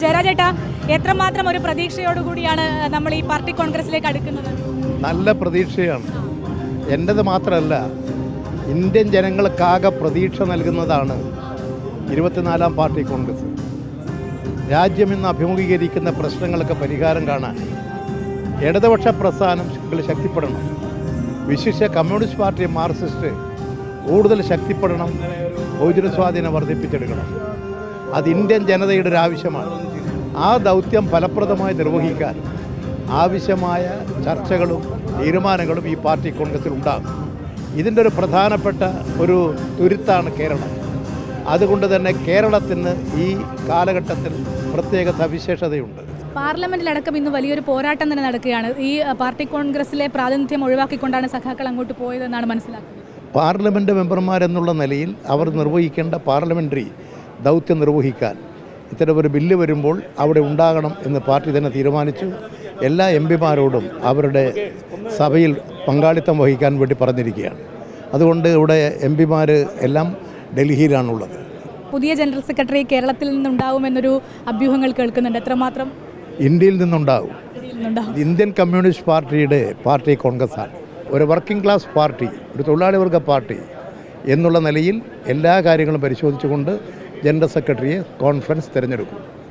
ജയരാജേട്ടാ, എത്രമാത്രം ഒരു പ്രതീക്ഷയോടുകൂടിയാണ് നമ്മൾ ഈ പാർട്ടി കോൺഗ്രസിലേക്ക് അടുക്കുന്നത്? നല്ല പ്രതീക്ഷയാണ്. എൻ്റേത് മാത്രമല്ല, ഇന്ത്യൻ ജനങ്ങൾക്കാകെ പ്രതീക്ഷ നൽകുന്നതാണ് 24-ാം പാർട്ടി കോൺഗ്രസ്. രാജ്യം ഇന്ന് അഭിമുഖീകരിക്കുന്ന പ്രശ്നങ്ങൾക്ക് പരിഹാരം കാണാൻ ഇടതുപക്ഷ പ്രസ്ഥാനങ്ങൾ ശക്തിപ്പെടണം. വിശിഷ്ട കമ്മ്യൂണിസ്റ്റ് പാർട്ടി മാർക്സിസ്റ്റ് കൂടുതൽ ശക്തിപ്പെടണം, ബഹുജന സ്വാധീനം വർദ്ധിപ്പിച്ചെടുക്കണം. അത് ഇന്ത്യൻ ജനതയുടെ ഒരു ആവശ്യമാണ്. ആ ദൗത്യം ഫലപ്രദമായി നിർവഹിക്കാൻ ആവശ്യമായ ചർച്ചകളും തീരുമാനങ്ങളും ഈ പാർട്ടി കോൺഗ്രസിൽ ഉണ്ടാകും. ഇതിൻ്റെ ഒരു പ്രധാനപ്പെട്ട ഒരു തുരുത്താണ് കേരളം. അതുകൊണ്ട് തന്നെ കേരളത്തിന് ഈ കാലഘട്ടത്തിൽ പ്രത്യേക സവിശേഷതയുണ്ട്. പാർലമെന്റിലടക്കം ഇന്ന് വലിയൊരു പോരാട്ടം തന്നെ നടക്കുകയാണ്. ഈ പാർട്ടി കോൺഗ്രസിലെ പ്രാതിനിധ്യം ഒഴിവാക്കിക്കൊണ്ടാണ് സഖാക്കൾ അങ്ങോട്ട് പോയതെന്നാണ് മനസ്സിലാക്കുന്നത്. പാർലമെൻറ്റ് മെമ്പർമാരെന്നുള്ള നിലയിൽ അവർ നിർവഹിക്കേണ്ട പാർലമെൻ്ററി ദൗത്യം നിർവഹിക്കാൻ ഇത്തരമൊരു ബില്ല് വരുമ്പോൾ അവിടെ ഉണ്ടാകണം എന്ന് പാർട്ടി തന്നെ തീരുമാനിച്ചു. എല്ലാ എംപിമാരോടും അവരുടെ സഭയിൽ പങ്കാളിത്തം വഹിക്കാൻ വേണ്ടി പറഞ്ഞിരിക്കുകയാണ്. അതുകൊണ്ട് ഇവിടെ എംപിമാർ എല്ലാം ഡൽഹിയിലാണുള്ളത്. പുതിയ ജനറൽ സെക്രട്ടറി കേരളത്തിൽ നിന്നുണ്ടാവുമെന്നൊരു അഭ്യൂഹങ്ങൾ കേൾക്കുന്നുണ്ട്. എത്രമാത്രം? ഇന്ത്യയിൽ നിന്നുണ്ടാവും. ഇന്ത്യൻ കമ്മ്യൂണിസ്റ്റ് പാർട്ടിയുടെ പാർട്ടി കോൺഗ്രസ്സാണ്. ഒരു വർക്കിംഗ് ക്ലാസ് പാർട്ടി, ഒരു തൊഴിലാളി വർഗ പാർട്ടി എന്നുള്ള നിലയിൽ എല്ലാ കാര്യങ്ങളും പരിശോധിച്ചുകൊണ്ട് ജനറൽ സെക്രട്ടറിയെ കോൺഫറൻസ് തിരഞ്ഞെടുക്കും.